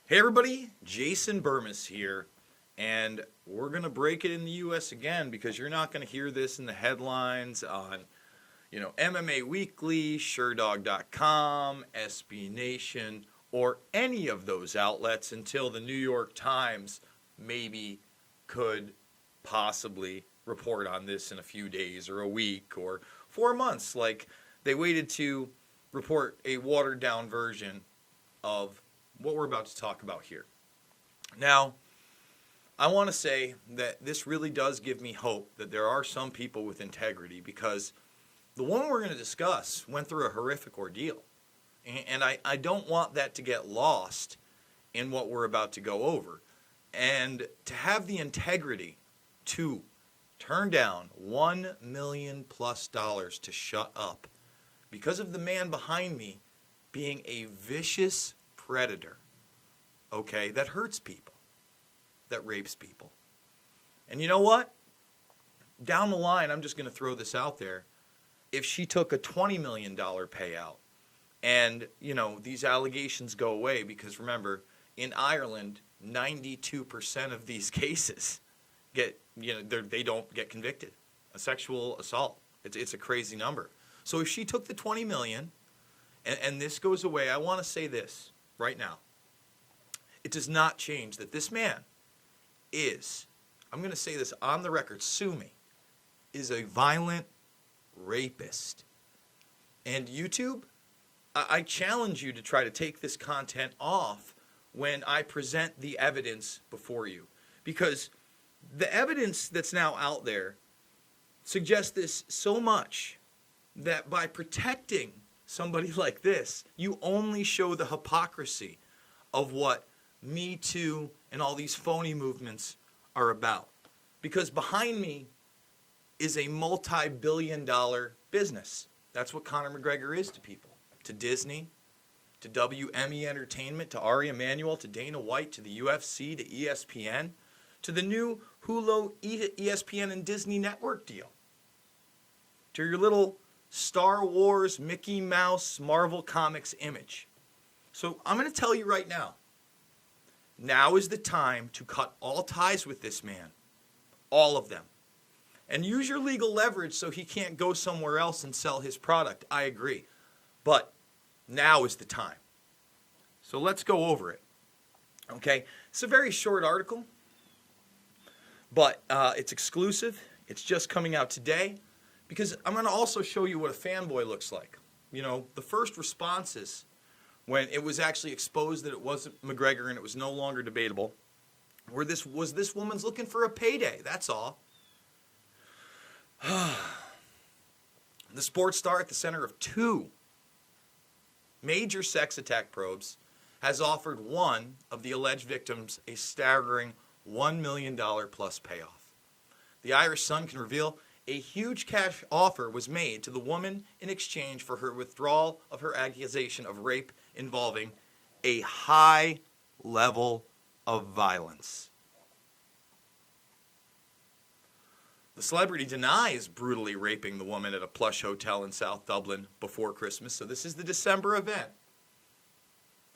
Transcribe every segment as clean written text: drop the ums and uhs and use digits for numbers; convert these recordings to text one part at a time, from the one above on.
Hey everybody, Jason Burmis here, and we're going to break it in the US again because you're not going to hear this in the headlines on, MMA Weekly, SureDog.com, SB Nation, or any of those outlets until the New York Times maybe could possibly report on this in a few days or a week or 4 months. Like they waited to report a watered down version of what we're about to talk about here. Now, I want to say that this really does give me hope that there are some people with integrity because the one we're going to discuss went through a horrific ordeal. And I don't want that to get lost in what we're about to go over. And to have the integrity to turn down $1 million plus to shut up because of the man behind me being a vicious predator, okay, that hurts people, that rapes people. And you know what? Down the line, I'm just going to throw this out there. If she took a $20 million payout and, these allegations go away, because remember, in Ireland, 92% of these cases they don't get convicted. A sexual assault. It's a crazy number. So if she took the $20 million and this goes away, I want to say this right now. It does not change that this man is, I'm going to say this on the record, sue me, is a violent rapist. And YouTube, I challenge you to try to take this content off when I present the evidence before you. Because the evidence that's now out there suggests this so much that by protecting somebody like this, you only show the hypocrisy of what Me Too and all these phony movements are about. Because behind me is a multi-billion-dollar business. That's what Conor McGregor is to people. To Disney, to WME Entertainment, to Ari Emanuel, to Dana White, to the UFC, to ESPN, to the new Hulu, ESPN, and Disney Network deal. To your little Star Wars, Mickey Mouse, Marvel Comics image. So I'm going to tell you right now, now is the time to cut all ties with this man, all of them, and use your legal leverage so he can't go somewhere else and sell his product. I agree, but now is the time. So let's go over it, okay? It's a very short article, but it's exclusive. It's just coming out today. Because I'm going to also show you what a fanboy looks like. The first responses when it was actually exposed that it wasn't McGregor and it was no longer debatable was this woman's looking for a payday. That's all. The sports star at the center of two major sex attack probes has offered one of the alleged victims a staggering $1 million plus payoff. The Irish Sun can reveal a huge cash offer was made to the woman in exchange for her withdrawal of her accusation of rape involving a high level of violence. The celebrity denies brutally raping the woman at a plush hotel in South Dublin before Christmas, so this is the December event.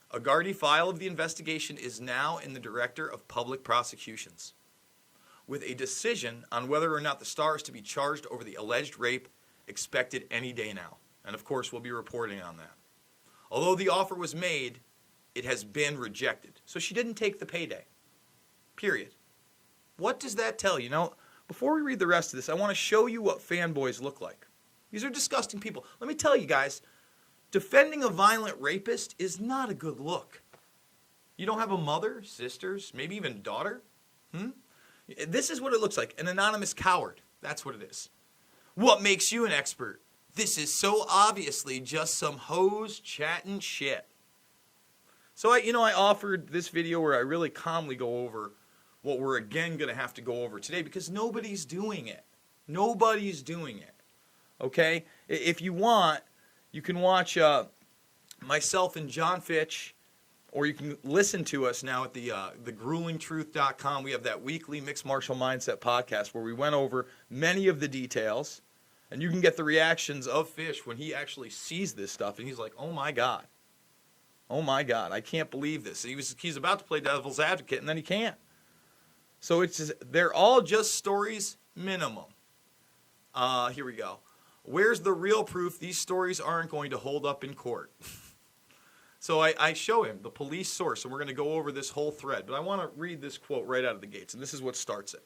A Gardaí file of the investigation is now in the Director of Public Prosecutions, with a decision on whether or not the star is to be charged over the alleged rape expected any day now. And of course, we'll be reporting on that. Although the offer was made, it has been rejected. So she didn't take the payday. Period. What does that tell you? Now, before we read the rest of this, I want to show you what fanboys look like. These are disgusting people. Let me tell you guys, defending a violent rapist is not a good look. You don't have a mother, sisters, maybe even daughter? This is what it looks like. An anonymous coward. That's what it is. What makes you an expert? This is so obviously just some hoes chatting shit. So I offered this video where I really calmly go over what we're again going to have to go over today because nobody's doing it. Nobody's doing it. Okay? If you want, you can watch myself and John Fitch, or you can listen to us now at the gruelingtruth.com. We have that weekly Mixed Martial Mindset podcast where we went over many of the details, and you can get the reactions of Fish when he actually sees this stuff, and he's like, oh my God. Oh my God, I can't believe this. He's about to play devil's advocate, and then he can't. So they're all just stories minimum. Here we go. Where's the real proof these stories aren't going to hold up in court? So I show him the police source, and we're going to go over this whole thread. But I want to read this quote right out of the gates, and this is what starts it.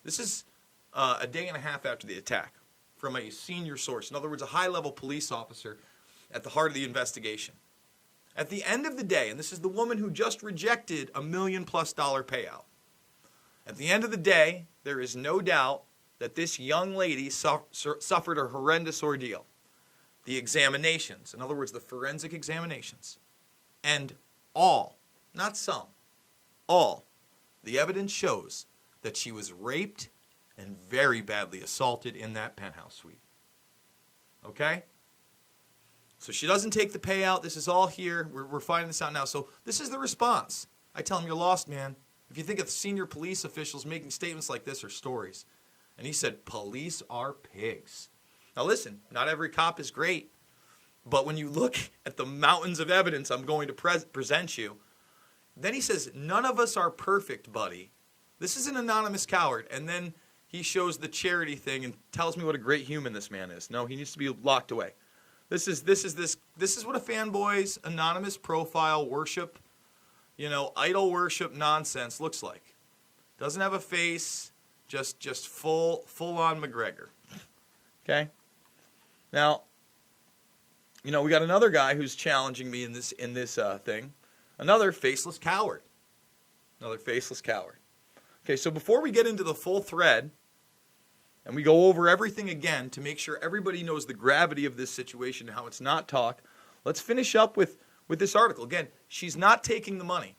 This is a day and a half after the attack from a senior source. In other words, a high-level police officer at the heart of the investigation. At the end of the day, and this is the woman who just rejected $1 million+ payout. At the end of the day, there is no doubt that this young lady suffered a horrendous ordeal. The examinations, in other words, the forensic examinations, and all, not some, all, the evidence shows that she was raped and very badly assaulted in that penthouse suite. Okay? So she doesn't take the payout. This is all here. We're finding this out now. So this is the response. I tell him, you're lost, man. If you think of senior police officials making statements like this or stories. And he said, police are pigs. Now listen, not every cop is great. But when you look at the mountains of evidence I'm going to present you, then he says, none of us are perfect, buddy. This is an anonymous coward. And then he shows the charity thing and tells me what a great human this man is. No, he needs to be locked away. This is what a fanboy's anonymous profile worship, idol worship nonsense looks like. Doesn't have a face, just full on McGregor. Okay? Now, we got another guy who's challenging me in this thing. Another faceless coward. Okay, so before we get into the full thread, and we go over everything again to make sure everybody knows the gravity of this situation and how it's not talk, let's finish up with this article. Again, she's not taking the money.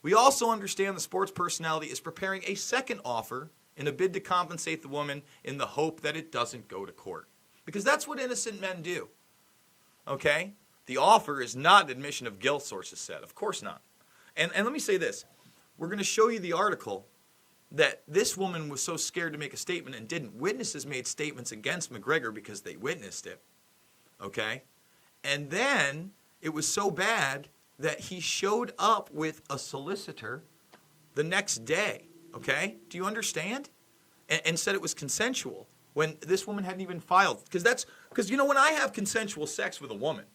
We also understand the sports personality is preparing a second offer in a bid to compensate the woman in the hope that it doesn't go to court. Because that's what innocent men do. Okay? The offer is not an admission of guilt, sources said. Of course not. And let me say this. We're going to show you the article that this woman was so scared to make a statement and didn't. Witnesses made statements against McGregor because they witnessed it. Okay? And then it was so bad that he showed up with a solicitor the next day. Okay? Do you understand? And said it was consensual when this woman hadn't even filed. Because when I have consensual sex with a woman,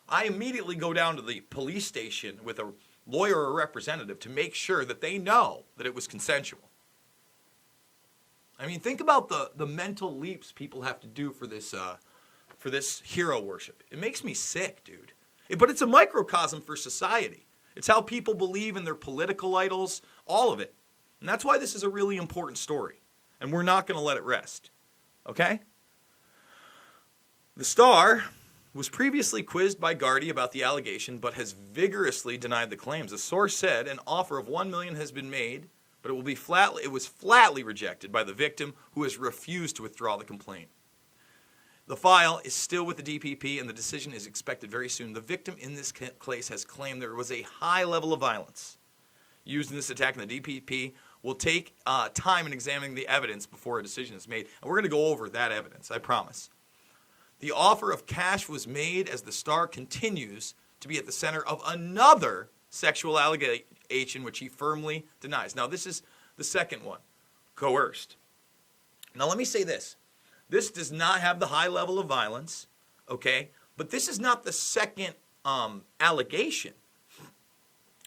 I immediately go down to the police station with a lawyer or representative to make sure that they know that it was consensual. I mean, think about the mental leaps people have to do for this hero worship. It makes me sick, dude. But it's a microcosm for society. It's how people believe in their political idols, all of it. And that's why this is a really important story. And we're not going to let it rest. Okay? The Star was previously quizzed by Gardy about the allegation, but has vigorously denied the claims. The source said an offer of $1 million has been made, but it was flatly rejected by the victim, who has refused to withdraw the complaint. The file is still with the DPP, and the decision is expected very soon. The victim in this case has claimed there was a high level of violence used in this attack, and the DPP will take time in examining the evidence before a decision is made. And we're going to go over that evidence, I promise. The offer of cash was made as the Star continues to be at the center of another sexual allegation, which he firmly denies. Now, this is the second one, coerced. Now, let me say this. This does not have the high level of violence, okay? But this is not the second allegation.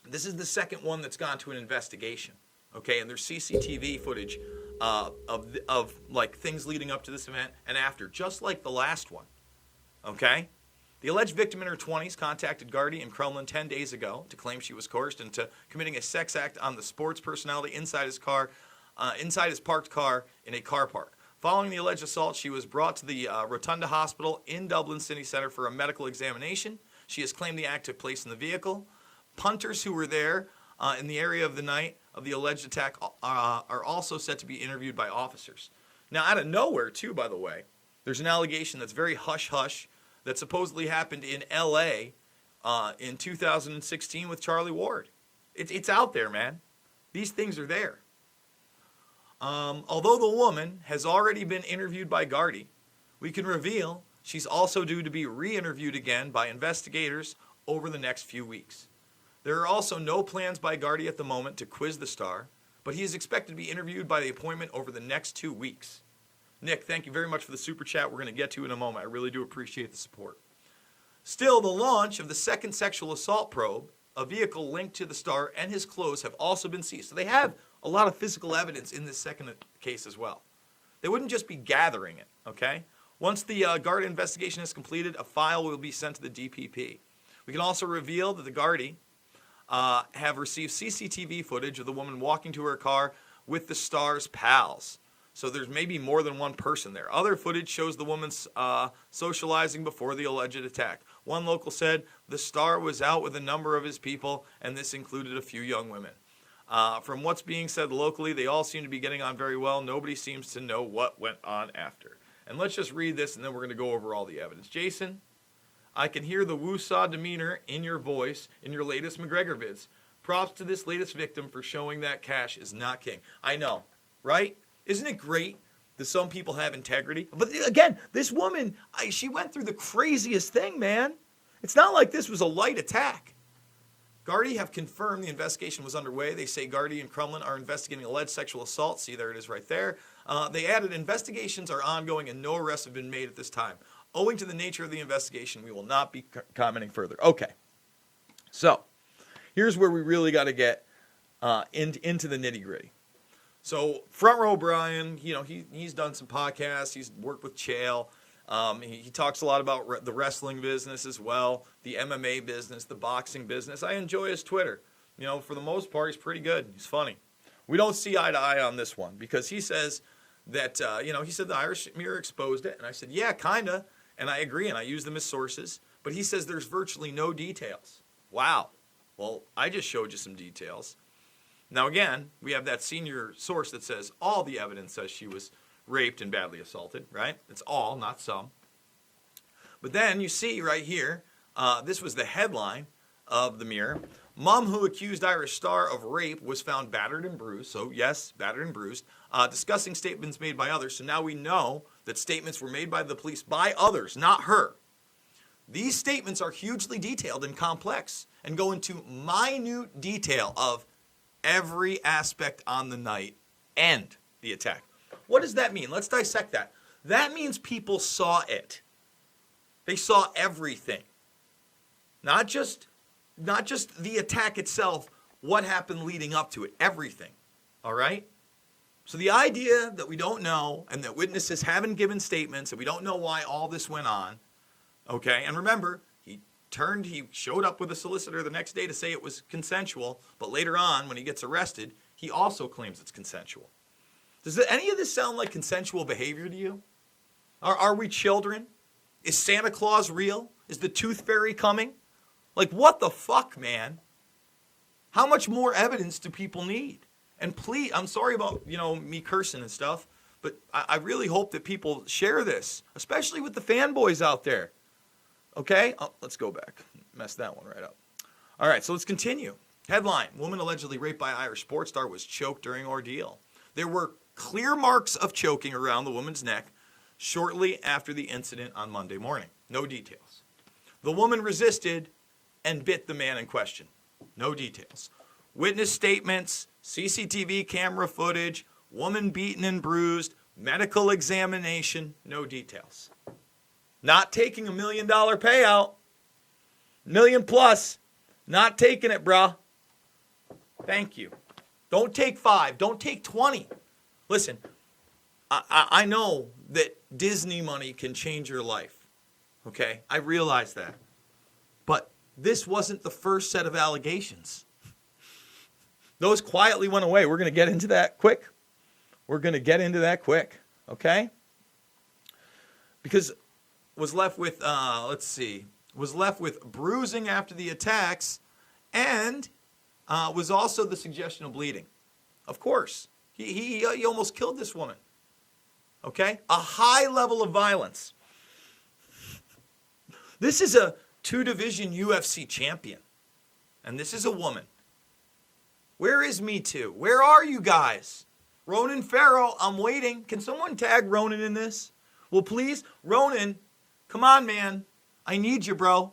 This is the second one that's gone to an investigation, okay? And there's CCTV footage of like things leading up to this event and after, just like the last one, okay? The alleged victim in her 20s contacted Gardy in Crumlin 10 days ago to claim she was coerced into committing a sex act on the sports personality inside his parked car in a car park. Following the alleged assault, she was brought to the Rotunda Hospital in Dublin City Centre for a medical examination. She has claimed the act took place in the vehicle. Punters who were there in the area of the night of the alleged attack are also set to be interviewed by officers. Now, out of nowhere, too, by the way, there's an allegation that's very hush-hush that supposedly happened in L.A. In 2016 with Charlie Ward. It's out there, man. These things are there. Although the woman has already been interviewed by Gardy, we can reveal she's also due to be re-interviewed again by investigators over the next few weeks. There are also no plans by Gardy at the moment to quiz the star, but he is expected to be interviewed by the appointment over the next 2 weeks. Nick, thank you very much for the super chat. We're going to get to in a moment. I really do appreciate the support. Still, the launch of the second sexual assault probe, a vehicle linked to the star, and his clothes have also been seized. So they have a lot of physical evidence in this second case as well. They wouldn't just be gathering it, okay? Once the Gardy investigation is completed, a file will be sent to the DPP. We can also reveal that the Gardy have received CCTV footage of the woman walking to her car with the star's pals. So there's maybe more than one person there. Other footage shows the woman socializing before the alleged attack. One local said the star was out with a number of his people, and this included a few young women. From what's being said locally, they all seem to be getting on very well. Nobody seems to know what went on after. And let's just read this, and then we're going to go over all the evidence. Jason, I can hear the woo-saw demeanor in your voice in your latest McGregor vids. Props to this latest victim for showing that cash is not king. I know, right? Isn't it great that some people have integrity? But again, this woman, she went through the craziest thing, man. It's not like this was a light attack. Gardy have confirmed the investigation was underway. They say Gardy and Crumlin are investigating alleged sexual assault. See, there it is right there. They added, investigations are ongoing and no arrests have been made at this time. Owing to the nature of the investigation, we will not be commenting further. Okay, so here's where we really got to get into the nitty-gritty. So Front Row Brian, he's done some podcasts. He's worked with Chael. He talks a lot about the wrestling business as well, the MMA business, the boxing business. I enjoy his Twitter. For the most part, he's pretty good. He's funny. We don't see eye to eye on this one because he says that, he said the Irish Mirror exposed it. And I said, yeah, kind of. And I agree, and I use them as sources. But he says there's virtually no details. Wow. Well, I just showed you some details. Now, again, we have that senior source that says all the evidence says she was raped and badly assaulted, right? It's all, not some. But then you see right here, this was the headline of the Mirror. Mom who accused Irish star of rape was found battered and bruised. So, yes, battered and bruised. Discussing statements made by others. So now we know that statements were made by the police by others, not her. These statements are hugely detailed and complex and go into minute detail of every aspect on the night and the attack. What does that mean? Let's dissect that. That means people saw it. They saw everything. Not just the attack itself, what happened leading up to it, everything. All right? So the idea that we don't know and that witnesses haven't given statements and we don't know why all this went on, okay? And remember, he showed up with a solicitor the next day to say it was consensual, but later on, when he gets arrested, he also claims it's consensual. Does any of this sound like consensual behavior to you? Are we children? Is Santa Claus real? Is the tooth fairy coming? Like, what the fuck, man? How much more evidence do people need? And please, I'm sorry about, me cursing and stuff, but I really hope that people share this, especially with the fanboys out there. Okay? Oh, let's go back. Messed that one right up. All right, so let's continue. Headline, woman allegedly raped by Irish sports star was choked during ordeal. There were clear marks of choking around the woman's neck shortly after the incident on Monday morning. No details. The woman resisted and bit the man in question. No details. Witness statements, CCTV camera footage, woman beaten and bruised, medical examination, no details. Not taking $1 million payout. Million plus. Not taking it, bruh. Thank you. Don't take 5. Don't take 20. Listen, I know that Disney money can change your life. Okay? I realize that. But this wasn't the first set of allegations. Those quietly went away. We're going to get into that quick. Okay? Because was left with, bruising after the attacks and was also the suggestion of bleeding. Of course. He almost killed this woman. Okay? A high level of violence. This is a 2-division UFC champion. And this is a woman. Where is Me Too? Where are you guys? Ronan Farrow, I'm waiting. Can someone tag Ronan in this? Well, please, Ronan, come on, man. I need you, bro.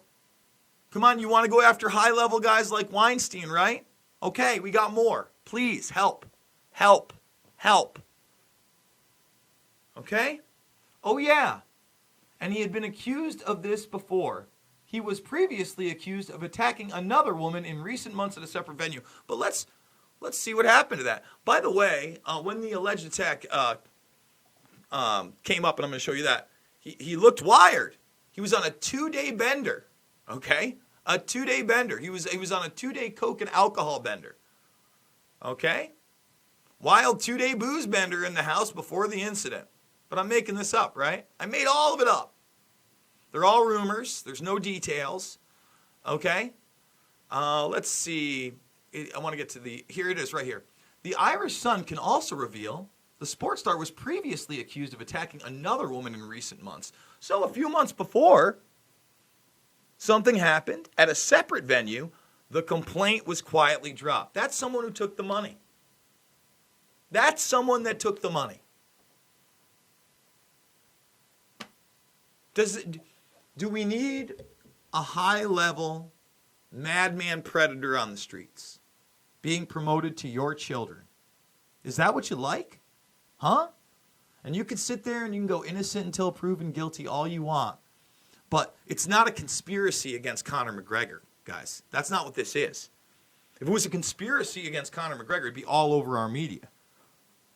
Come on, you want to go after high-level guys like Weinstein, right? Okay, we got more. Please, help. Help. Help. Okay? Oh, yeah. And he had been accused of this before. He was previously accused of attacking another woman in recent months at a separate venue. But let's see what happened to that. By the way, when the alleged attack came up, and I'm going to show you that, he looked wired. He was on a 2-day bender. Okay? A 2-day bender. He was on a 2-day coke and alcohol bender. Okay? Wild 2-day booze bender in the house before the incident. But I'm making this up, right? I made all of it up. They're all rumors. There's no details. Okay? Let's see. I want to get to here it is right here. The Irish Sun can also reveal the sports star was previously accused of attacking another woman in recent months. So a few months before, something happened at a separate venue. The complaint was quietly dropped. That's someone who took the money. That's someone that took the money. Do we need a high-level madman predator on the streets being promoted to your children? Is that what you like? Huh? And you can sit there and you can go innocent until proven guilty all you want. But it's not a conspiracy against Conor McGregor, guys. That's not what this is. If it was a conspiracy against Conor McGregor, it'd be all over our media.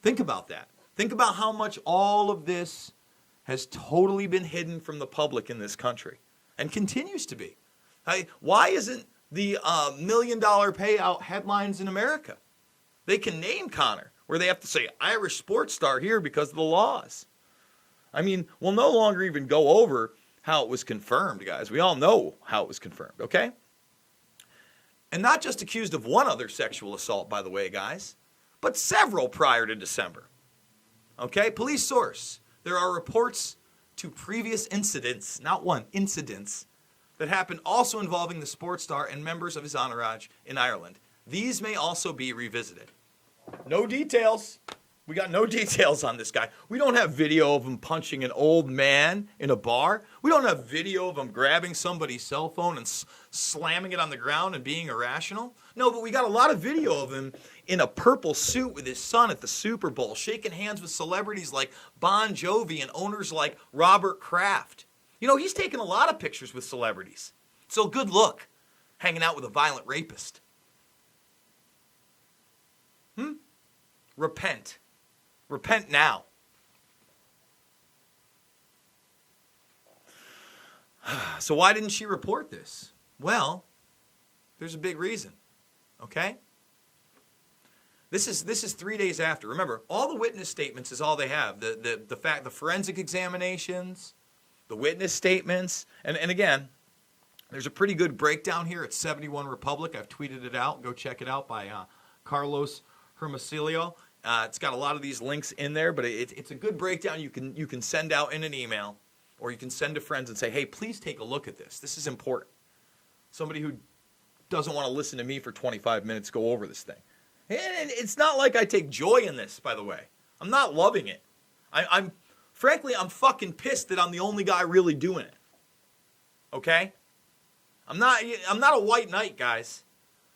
Think about that. Think about how much all of this has totally been hidden from the public in this country and continues to be. Why isn't the $1 million payout headlines in America? They can name Conor, where they have to say Irish sports star here because of the laws. I mean, we'll no longer even go over how it was confirmed, guys. We all know how it was confirmed, okay? And not just accused of one other sexual assault, by the way, guys, but several prior to December. Okay? Police source. There are reports to previous incidents, not one, incidents, that happened also involving the sports star and members of his entourage in Ireland. These may also be revisited. No details. We got no details on this guy. We don't have video of him punching an old man in a bar. We don't have video of him grabbing somebody's cell phone and slamming it on the ground and being irrational. No, but we got a lot of video of him in a purple suit with his son at the Super Bowl, shaking hands with celebrities like Bon Jovi and owners like Robert Kraft. You know, he's taken a lot of pictures with celebrities. So good look, hanging out with a violent rapist. Repent. Repent now. So why didn't she report this? Well, there's a big reason. Okay? This is 3 days after. Remember, all the witness statements is all they have. The forensic examinations, the witness statements, and again, there's a pretty good breakdown here at 71 Republic. I've tweeted it out. Go check it out by Carlos Hermosilio. It's got a lot of these links in there, but it's a good breakdown you can send out in an email, or you can send to friends and say, hey, please take a look at this. This is important. Somebody who doesn't want to listen to me for 25 minutes go over this thing. And it's not like I take joy in this, by the way. I'm not loving it. Frankly, I'm fucking pissed that I'm the only guy really doing it. Okay? I'm not a white knight, guys.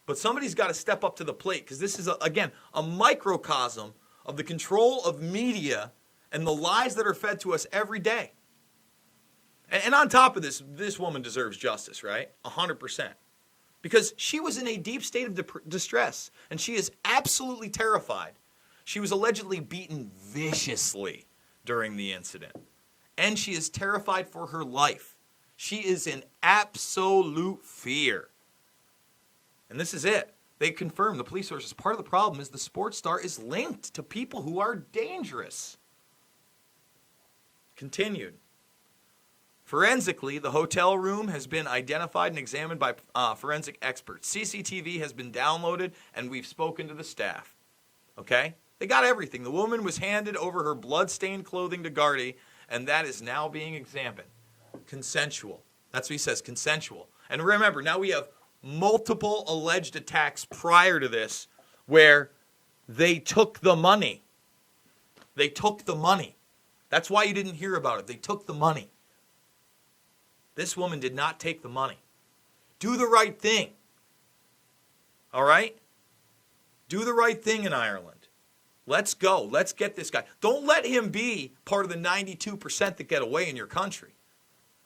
But somebody's got to step up to the plate, because this is, again, a microcosm of the control of media and the lies that are fed to us every day. And on top of this woman deserves justice, right? 100%. Because she was in a deep state of distress, and she is absolutely terrified. She was allegedly beaten viciously during the incident, and she is terrified for her life. She is in absolute fear. And this is it. They confirmed, the police sources, part of the problem is the sports star is linked to people who are dangerous. Continued. Forensically, the hotel room has been identified and examined by forensic experts. CCTV has been downloaded, and we've spoken to the staff. Okay? They got everything. The woman was handed over her blood-stained clothing to Gardaí, and that is now being examined. Consensual. That's what he says, consensual. And remember, now we have multiple alleged attacks prior to this where they took the money. They took the money. That's why you didn't hear about it. They took the money. This woman did not take the money. Do the right thing. All right? Do the right thing in Ireland. Let's go. Let's get this guy. Don't let him be part of the 92% that get away in your country.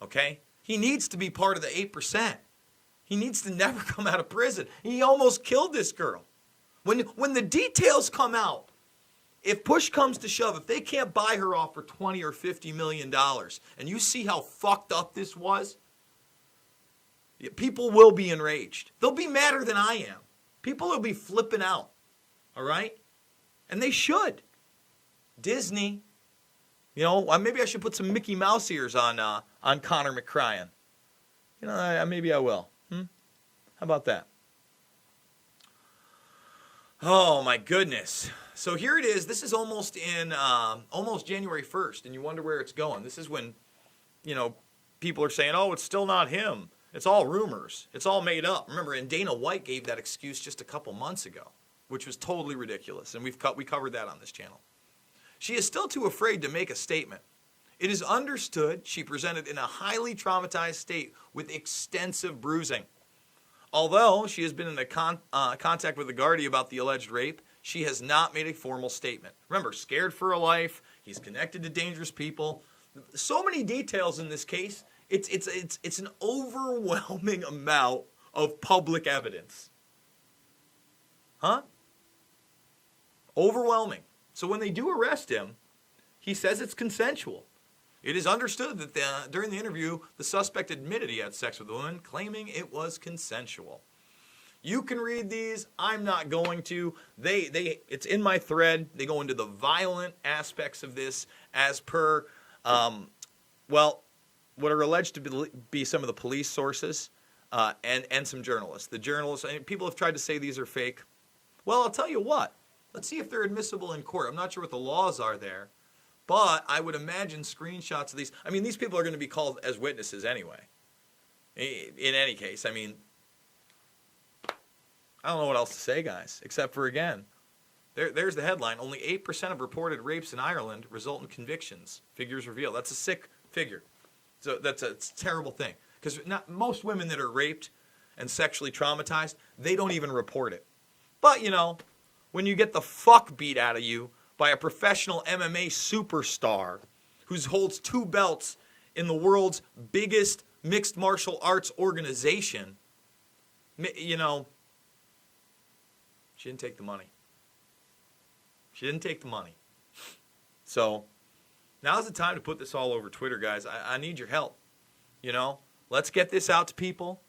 Okay? He needs to be part of the 8%. He needs to never come out of prison. He almost killed this girl. When the details come out, if push comes to shove, if they can't buy her off for $20 or $50 million, and you see how fucked up this was, people will be enraged. They'll be madder than I am. People will be flipping out. All right? And they should. Disney, maybe I should put some Mickey Mouse ears on Conor McCryan. Maybe I will. How about that? Oh, my goodness. So here it is. This is almost January 1st, and you wonder where it's going. This is when, people are saying, oh, it's still not him. It's all rumors. It's all made up. Remember, and Dana White gave that excuse just a couple months ago, which was totally ridiculous, and we covered that on this channel. She is still too afraid to make a statement. It is understood she presented in a highly traumatized state with extensive bruising. Although she has been in contact with the Gardaí about the alleged rape, she has not made a formal statement. Remember, scared for her life. He's connected to dangerous people. So many details in this case. It's an overwhelming amount of public evidence. Huh? Overwhelming. So when they do arrest him, he says it's consensual. It is understood that during the interview, the suspect admitted he had sex with the woman, claiming it was consensual. You can read these. I'm not going to. It's in my thread. They go into the violent aspects of this as per, what are alleged to be some of the police sources and some journalists. The journalists, people have tried to say these are fake. Well, I'll tell you what. Let's see if they're admissible in court. I'm not sure what the laws are there. But I would imagine screenshots of these. These people are going to be called as witnesses anyway. In any case, I don't know what else to say, guys, except for, again, there's the headline. Only 8% of reported rapes in Ireland result in convictions. Figures reveal. That's a sick figure. So it's a terrible thing. Because most women that are raped and sexually traumatized, they don't even report it. But, when you get the fuck beat out of you by a professional MMA superstar who holds 2 belts in the world's biggest mixed martial arts organization, she didn't take the money. She didn't take the money. So now's the time to put this all over Twitter, guys. I need your help. Let's get this out to people.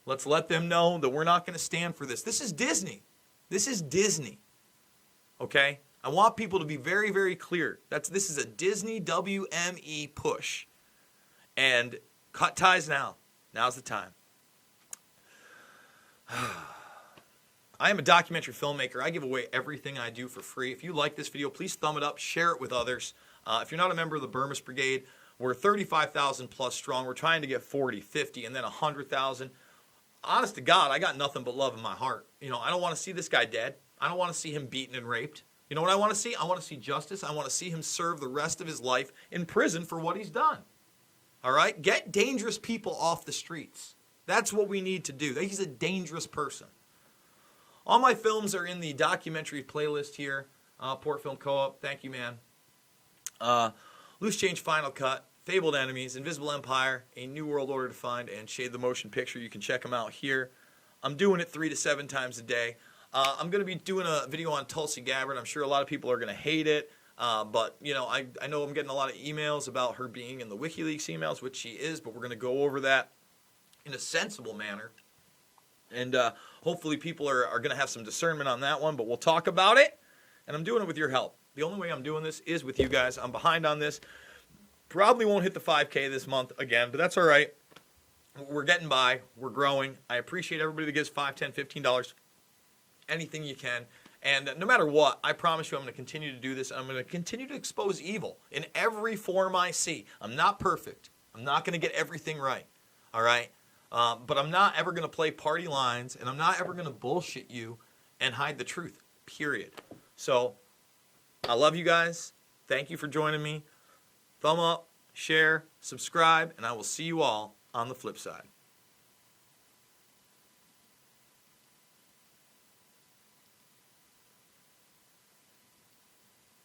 Let's let them know that we're not going to stand for this. This is Disney. This is Disney. Okay? I want people to be very, very clear. This is a Disney WME push. And cut ties now. Now's the time. I am a documentary filmmaker. I give away everything I do for free. If you like this video, please thumb it up, share it with others. If you're not a member of the Burmese Brigade, we're 35,000 plus strong. We're trying to get 40, 50, and then 100,000. Honest to God, I got nothing but love in my heart. I don't want to see this guy dead. I don't want to see him beaten and raped. You know what I want to see? I want to see justice. I want to see him serve the rest of his life in prison for what he's done. All right? Get dangerous people off the streets. That's what we need to do. He's a dangerous person. All my films are in the documentary playlist here. Port Film Co-op. Thank you, man. Loose Change Final Cut, Fabled Enemies, Invisible Empire, A New World Order Defined, and Shade the Motion Picture. You can check them out here. I'm doing it 3 to 7 times a day. I'm going to be doing a video on Tulsi Gabbard. I'm sure a lot of people are going to hate it. But, I know I'm getting a lot of emails about her being in the WikiLeaks emails, which she is, but we're going to go over that in a sensible manner. And hopefully people are going to have some discernment on that one, but we'll talk about it. And I'm doing it with your help. The only way I'm doing this is with you guys. I'm behind on this. Probably won't hit the 5K this month again, but that's all right. We're getting by. We're growing. I appreciate everybody that gives $5, $10, $15. Anything you can. And no matter what, I promise you I'm going to continue to do this. I'm going to continue to expose evil in every form I see. I'm not perfect. I'm not going to get everything right. All right? But I'm not ever going to play party lines, and I'm not ever going to bullshit you and hide the truth, period. So I love you guys. Thank you for joining me. Thumb up, share, subscribe, and I will see you all on the flip side.